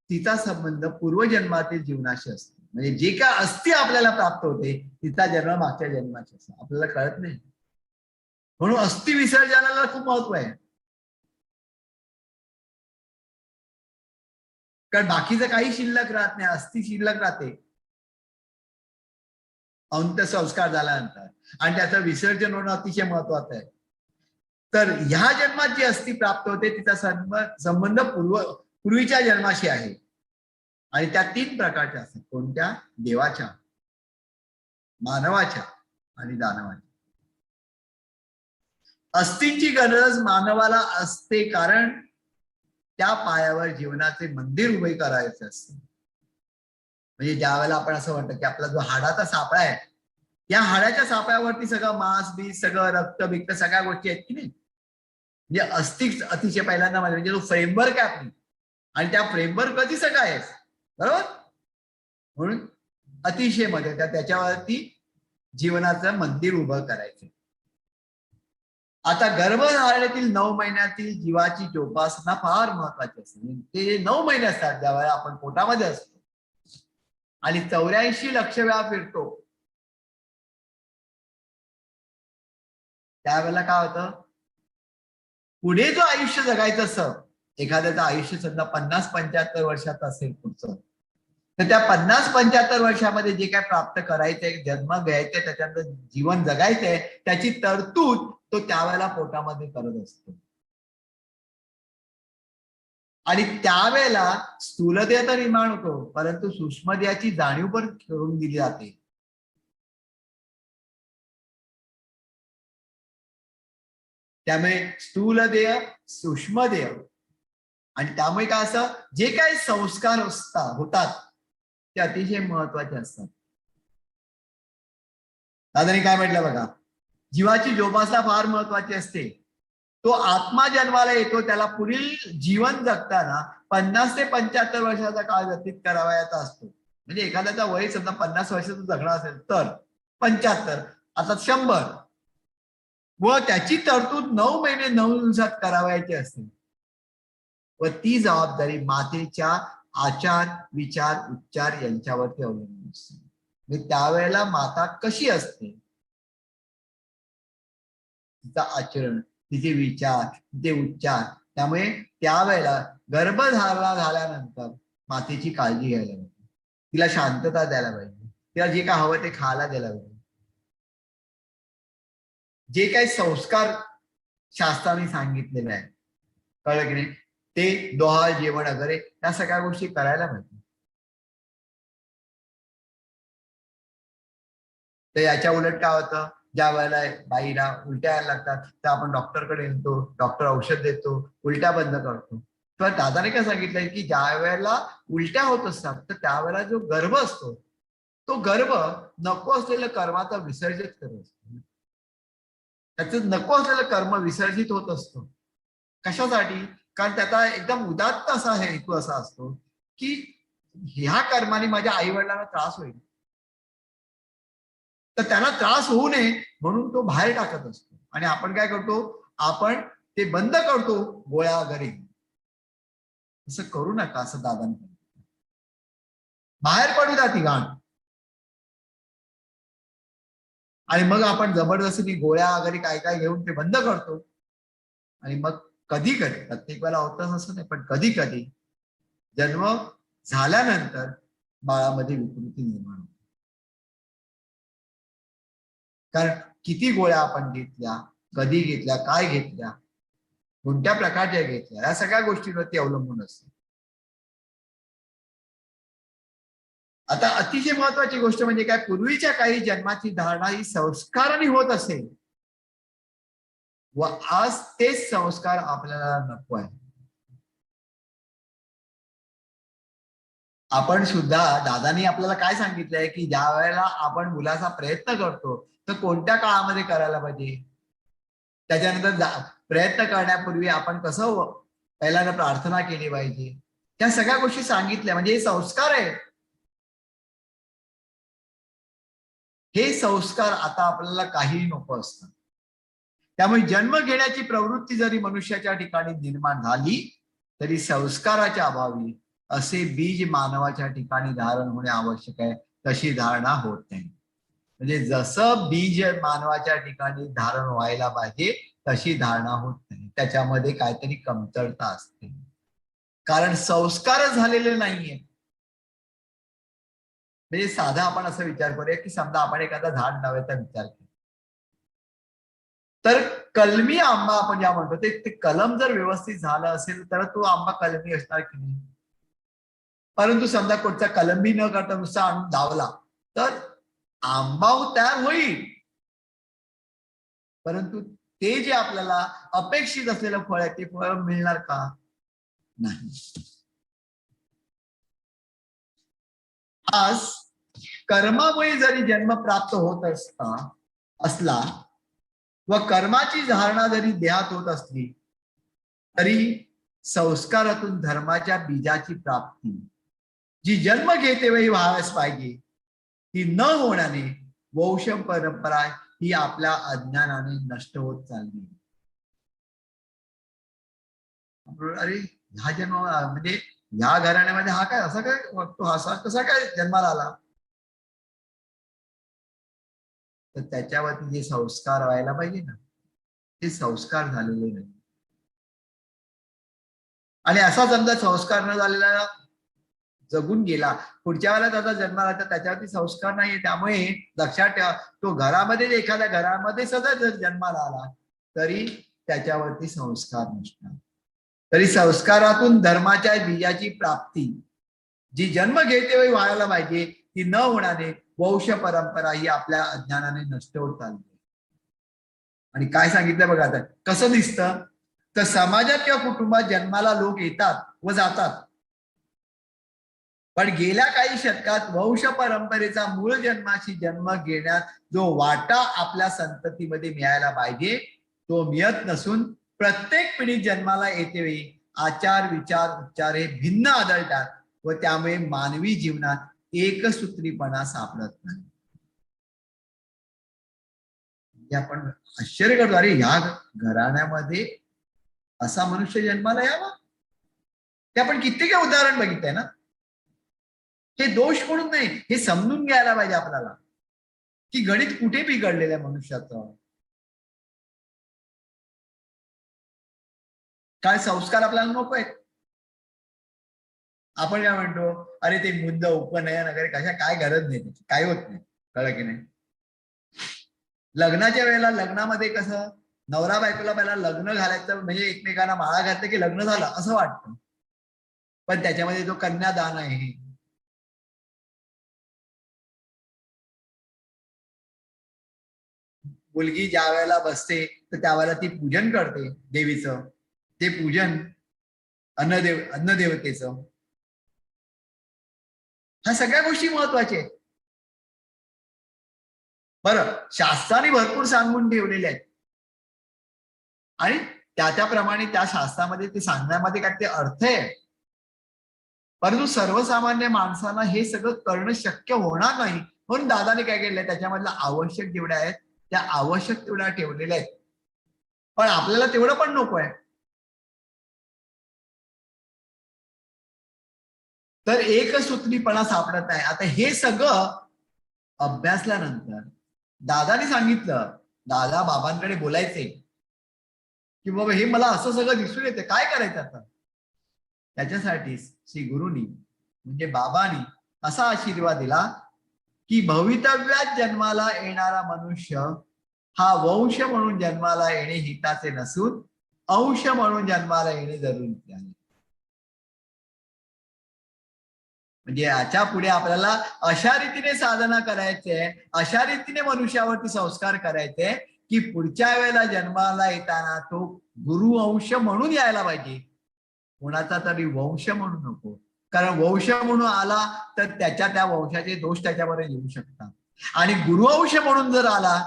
तिचा संबंध पूर्वजन्मातील जीवनाशी असतो. म्हणजे जे काय अस्थि आपल्याला प्राप्त होते तिचा जन्म मागच्या जन्माची असतो, आपल्याला कळत नाही. म्हणून अस्थि विसर्जनाला खूप महत्व आहे. कारण बाकीचं काही शिल्लक राहत नाही, अस्थि शिल्लक राहते अंत्यसंस्कार झाल्यानंतर, आणि त्याचं विसर्जन होणं अतिशय महत्वाचं आहे. तर ह्या जन्मात जी अस्थि प्राप्त होते तिचा संबंध पूर्वीच्या जन्माशी आहे. आणि त्या 3 प्रकारच्या असतात. कोणत्या? देवाच्या, मानवाच्या आणि दानवाच्या. अस्थींची गरज मानवाला असते कारण त्या पायावर जीवनाचे मंदिर उभे करायचे असते. म्हणजे ज्या वेळेला आपण असं म्हणतो की आपला जो हाडाचा सापळा आहे, या हाडाच्या सापळ्यावरती सगळं मांस बीस, सगळं रक्त बिक्त, सगळ्या गोष्टी आहेत की नाही. म्हणजे अस्थि अतिशय पहिल्यांदा म्हणजे जो फ्रेमवर्क आहे आपली, आणि त्या फ्रेमवर्क कधी सगळं आहे, बरोबर. म्हणून अतिशय मध्ये त्याच्यावरती जीवनाचं मंदिर उभं करायचं. आता गर्भधारणेतील 9 महिन्यातील जीवाची जोपासना फार महत्वाची असते. ते 9 महिने असतात ज्यावेळेला आपण पोटामध्ये असतो आणि 84 लक्ष वेळा फिरतो, त्यावेळेला काय होतं, पुढे जो आयुष्य जगायचं असं, एखाद्याचं आयुष्य समजा 50-75 वर्षाचं असेल पुढचं, तर त्या 50-75 वर्षामध्ये जे काय प्राप्त करायचंय, जन्म घ्यायचंय, त्याच्यानंतर जीवन जगायचंय, त्याची तरतूद तो त्यावेळेला पोटामध्ये करत असतो. आणि त्यावेळेला स्थूलदेह तर निर्माण होतो, परंतु सूक्ष्मदेहाची जाणीव पण करून दिली जाते. त्यामुळे स्थूलदेह, सूक्ष्मदेह, आणि त्यामुळे काय असं जे काही संस्कार होतात ते अतिशय महत्वाचे असतात. दादानी काय म्हटलं बघा, जीवाची जोपासना फार महत्वाची असते. तो आत्मा जन्माला येतो, त्याला पुढील जीवन जगताना 50 ते 75 वर्षाचा काळ व्यतीत करावयाचा असतो. म्हणजे एखाद्याचा वय समजा 50 वर्षाचं जगणं असेल तर 75, आता 100, व त्याची तरतूद 9 महिने 9 दिवसात करावयाची असते. व ती जबाबदारी मातेच्या आचार, विचार, उच्चार यांच्यावरती अवलंबून असते. म्हणजे त्यावेळेला माता कशी असते, तिचा आचरण, तिचे विचार, तिचे उच्चार, त्यामुळे त्यावेळेला गर्भधारणा झाल्यानंतर मातेची काळजी घ्यायला पाहिजे, तिला शांतता द्यायला पाहिजे, तिला जे काय हवं ते खायला द्यायला पाहिजे. जे काही संस्कार शास्त्राने सांगितलेले आहे, कळलं की नाही, ते डोहाळ जेवण वगैरे त्या सगळ्या गोष्टी करायला पाहिजे. तर याच्या उलट काय होतं, ज्या वेळेला बाईला उलट्या यायला लागतात तर आपण डॉक्टरकडे नेतो, डॉक्टर औषध देतो, उलट्या बंद करतो. तर दादाने काय सांगितलंय की ज्या वेळेला उलट्या होत असतात तर त्यावेळेला जो गर्भ असतो तो गर्भ नको असलेलं कर्माचा विसर्जित करत असतो. त्याचं नको असलेलं कर्म विसर्जित होत असतो. कशासाठी? कारण त्याचा एकदम उदात्त असा हेतू असा असतो की ह्या कर्माने माझ्या आई वडिलांना त्रास होईल, तर त्यांना त्रास होऊ नये म्हणून तो बाहेर टाकत असतो. आणि आपण काय करतो? आपण ते बंद करतो गोळ्या वगैरे. असं करू नका असं दादांनी. बाहेर पडू द्या ती घाण. आणि मग आपण जबरदस्तीने गोळ्या वगैरे काय काय घेऊन ते बंद करतो. आणि मग कधी कधी, प्रत्येक वेळेला होतच असं नाही, पण कधी कधी जन्म झाल्यानंतर बाळामध्ये विकृती निर्माण होते. कारण किती गोळ्या आपण घेतल्या, कधी घेतल्या, काय घेतल्या, कोणत्या प्रकारच्या घेतल्या, या सगळ्या गोष्टींवरती अवलंबून असते. आता अतिशय महत्वाची गोष्ट म्हणजे काय, पूर्वीच्या काही जन्माची धारणा ही संस्काराने होत असेल व आज तेच संस्कार आपल्याला नको आहे. आपण सुद्धा दादानी आपल्याला काय सांगितलंय की ज्या वेळेला आपण मुलाचा प्रयत्न करतो तर कोणत्या काळामध्ये करायला पाहिजे, त्याच्यानंतर प्रयत्न करण्यापूर्वी आपण कसं पहिल्यांदा प्रार्थना केली पाहिजे, त्या सगळ्या गोष्टी सांगितल्या. म्हणजे हे संस्कार आहे. हे संस्कार आता आपल्याला काही नको असतात. त्यामुळे जन्म घेण्याची प्रवृत्ती जरी मनुष्याच्या ठिकाणी निर्माण झाली तरी संस्काराच्या अभावी असे बीज मानवाच्या ठिकाणी धारण होणे आवश्यक आहे, तशी धारणा होत नाही. म्हणजे जसं बीज मानवाच्या ठिकाणी धारण व्हायला पाहिजे तशी धारणा होत नाही, त्याच्यामध्ये काहीतरी कमतरता असते. कारण संस्कारच झालेले नाहीये. म्हणजे साधा आपण असा विचार करूया की समजा आपण एखादा झाड लावायचा विचार केला, तर कलमी आंबा आपण ज्या म्हणतो ते कलम जर व्यवस्थित झालं असेल तर तो आंबा कलमी असणार की नाही. परंतु समजा कुठचा कलमी न करता नुसता आणून लावला तर आंबा तयार होईल, परंतु ते जे आपल्याला अपेक्षित असलेलं फळ आहे ते फळ मिळणार का? नाही. आज कर्मामुळे जरी जन्म प्राप्त होत असला व कर्माची धारणा जरी देहात होत असली तरी संस्कारातून धर्माच्या बीजाची प्राप्ती जी जन्म घेते वेळी व्हायच पाहिजे ती न होण्याने वंश परंपरा ही आपल्या अज्ञानाने नष्ट होत चालली. अरे ह्या जन्म म्हणजे ह्या घराण्यामध्ये हा काय असा काय वागतो, हा कसा काय जन्माला आला, तर त्याच्यावरती जे संस्कार व्हायला पाहिजे ना ते संस्कार झालेले नाही. आणि असा समजा संस्कार न झालेला जगून गेला, पुढच्या वेळेला त्याचा जन्म आला तर त्याच्यावरती संस्कार नाहीये. त्यामुळे लक्षात ठेवा, तो घरामध्ये एखाद्या घरामध्ये सदा जर जन्माला आला तरी त्याच्यावरती संस्कार नसणार. तरी संस्कारातून धर्माच्या बीजाची प्राप्ती जी जन्म घेते वेळी व्हायला पाहिजे ती न होण्याने वंश परंपरा ही आपल्या अज्ञानाने नष्ट होत चालली. आणि काय सांगितलं बघा आता कसं दिसतं, तर समाजात किंवा कुटुंबात जन्माला लोक येतात व जातात, पण गेल्या काही शतकात वंश परंपरेचा मूळ जन्माशी जन्म घेण्यात जो वाटा आपल्या संततीमध्ये मिळायला पाहिजे तो मिळत नसून प्रत्येक पिढी जन्माला येते वेळी आचार विचार उपचार हे भिन्न आढळतात व त्यामुळे मानवी जीवनात एकसूत्रीपणा सापडत नाही. आपण आश्चर्य करतो, अरे ह्या घराण्यामध्ये असा मनुष्य जन्माला यावा. ते आपण कित्येक उदाहरण बघितलंय ना. हे दोष म्हणून नाही, हे समजून घ्यायला पाहिजे आपल्याला की गणित कुठे बिघडलेलं आहे मनुष्याचं. काय संस्कार आपल्याला नको आहेत. आपण काय म्हणतो, अरे ते मुद्दा उपनयन वगैरे कशा काय गरज नाही, त्याची काय होत नाही. कळलं की नाही. लग्नाच्या वेळेला लग्नामध्ये कसं नवरा बायकोला पहिला लग्न घालायचं म्हणजे एकमेकांना माळा घातलं की लग्न झालं असं वाटतं, पण त्याच्यामध्ये जो कन्यादान आहे मुलगी ज्या वेळेला बसते तर त्यावेळेला ती पूजन करते देवीचं, ते पूजन अन्नदेवतेचं. ह्या सगळ्या गोष्टी महत्वाच्या आहेत. बरं, शास्त्राने भरपूर सांगून ठेवलेले आहेत आणि त्याप्रमाणे त्या शास्त्रामध्ये ते सांगण्यामध्ये काय ते अर्थ आहे, परंतु सर्वसामान्य माणसाला हे सगळं करणं शक्य होणार नाही. म्हणून दादाने काय केलंय, त्याच्यामधलं आवश्यक जेवढ्या आहेत त्या आवश्यक तेवढ्या ठेवलेल्या आहेत, पण आपल्याला तेवढं पण नको आहे. तर एकसूत्रीपणा सापडत नाही. आता हे सगळं अभ्यासल्यानंतर दादाने सांगितलं, दादा बाबांकडे बोलायचे की बाबा हे मला असं सगळं दिसून येते, काय करायचं आता. त्याच्यासाठी श्री गुरुनी म्हणजे बाबांनी असा आशीर्वाद दिला की भवितव्यात जन्माला येणारा मनुष्य हा वंश म्हणून जन्माला येणे हिताचे नसून अंश म्हणून जन्माला येणे जरुरी आहे. म्हणजे याच्या पुढे आपल्याला अशा रीतीने साधना करायचे, अशा रीतीने मनुष्यावरती संस्कार करायचे की पुढच्या वेळेला जन्माला येताना तो गुरुवंश म्हणून यायला पाहिजे, कोणाचा तरी वंश म्हणून नको. कारण वंश म्हणून आला तर त्या वंशाचे दोष त्याच्यावर येऊ शकतात, आणि गुरुवंश म्हणून जर आला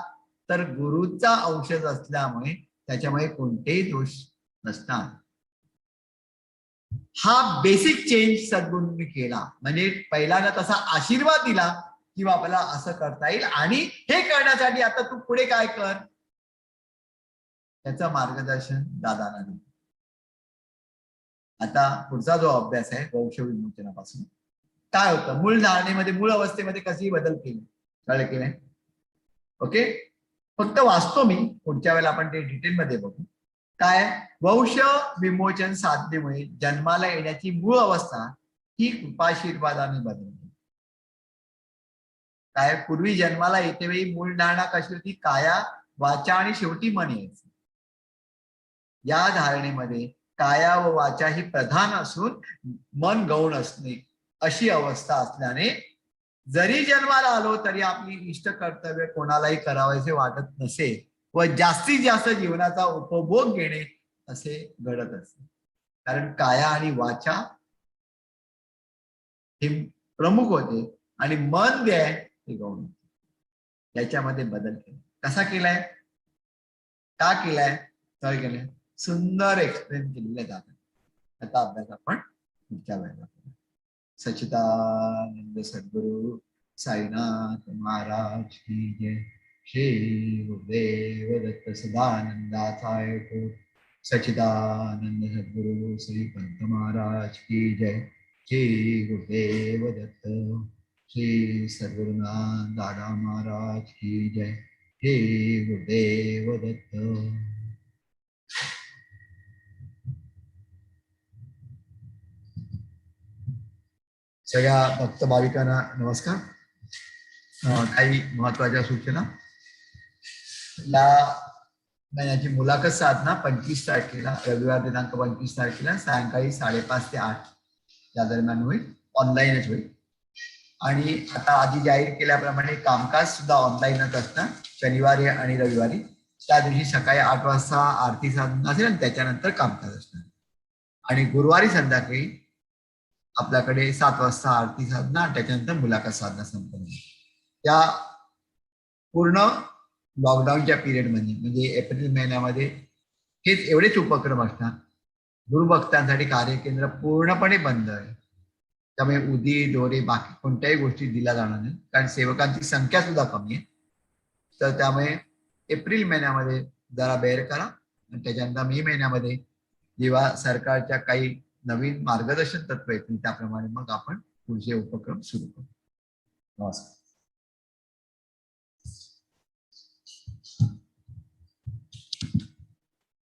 तर गुरुचा अंशच असल्यामुळे त्याच्यामुळे कोणतेही दोष नसतात. हा बेसिक चेंज सद्गुरूंनी केला. म्हणजे पहिल्यांदा तसा आशीर्वाद दिला की आपल्याला असं करता येईल, आणि हे करण्यासाठी आता तू पुढे काय कर, त्याचं मार्गदर्शन दादांना दिलं. आता पुढचा जो अभ्यास आहे वंश विमोचनापासून काय होतं, मूळ धारणेमध्ये मूळ अवस्थेमध्ये कसेही बदल केले, कळलं की नाही. ओके, फक्त वाचतो मी, पुढच्या वेळेला आपण ते डिटेलमध्ये बघू. काय, वंश विमोचन साधनेमुळे जन्माला येण्याची मूळ अवस्था ही कृपाशीर्वादाने बदलते. काय, पूर्वी जन्माला येते वेळी मूळ धारणा कशी होती, काया वाचा आणि शेवटी मन यायचं. या धारणेमध्ये काया व वाचा ही प्रधान असून मन गौण असणे अशी अवस्था असल्याने जरी जन्माला आलो तरी आपली इष्ट कर्तव्य कोणालाही करावायचे वाटत नसे व जास्तीत जास्त जीवनाचा उपभोग घेणे असे घडत असते. कारण काया आणि वाचा हे प्रमुख होते आणि मन जे आहे ते गौण होते. याच्यामध्ये बदल केला. कसा केलाय, का केलाय, काय केलंय, सुंदर एक्सप्लेन केलेले जातात. आता अभ्यास आपण पुढच्या वेळेला करू. सच्चिदानंद सद्गुरु साईनाथ महाराज की जय. श्री गुरुदेव दत्त सदानंदाचार्य को सच्चिदानंद सद्गुरु श्री पंत महाराज की जय. श्री गुरुदेव दत्त श्री सद्गुरुनाथ दादा महाराज की जय. श्री गुरुदेव दत्त. सगळ्या भक्त भाविकांना नमस्कार. काही महत्वाच्या सूचना. या महिन्याची मुलाखत साधना 25 तारखेला, रविवार दिनांक 25 तारखेला सायंकाळी 5:30 ते 8 या दरम्यान होईल, ऑनलाईनच होईल. आणि आता आधी जाहीर केल्याप्रमाणे कामकाज सुद्धा ऑनलाईनच असणार, शनिवारी आणि रविवारी. त्या दिवशी सकाळी 8 वाजता आरती साधना असेल आणि त्याच्यानंतर कामकाज असणार. आणि गुरुवारी संध्याकाळी आपल्याकडे 7 वाजता आरती साधना, त्याच्यानंतर मुलाखत साधना संपन्न. या पूर्ण लॉकडाऊनच्या पिरियडमध्ये म्हणजे एप्रिल महिन्यामध्ये हेच एवढेच उपक्रम असतात. गुरुभक्तांसाठी कार्यकेंद्र पूर्णपणे बंद आहे. त्यामुळे उदी दोरे बाकी कोणत्याही गोष्टी दिल्या जाणार नाही, कारण सेवकांची संख्या सुद्धा कमी आहे. तर त्यामुळे एप्रिल महिन्यामध्ये जरा बेअर करा, आणि त्याच्यानंतर मे महिन्यामध्ये जेव्हा सरकारच्या काही नवीन मार्गदर्शन तत्व येतील त्याप्रमाणे मग आपण पुढचे उपक्रम सुरू करू. नमस्कार.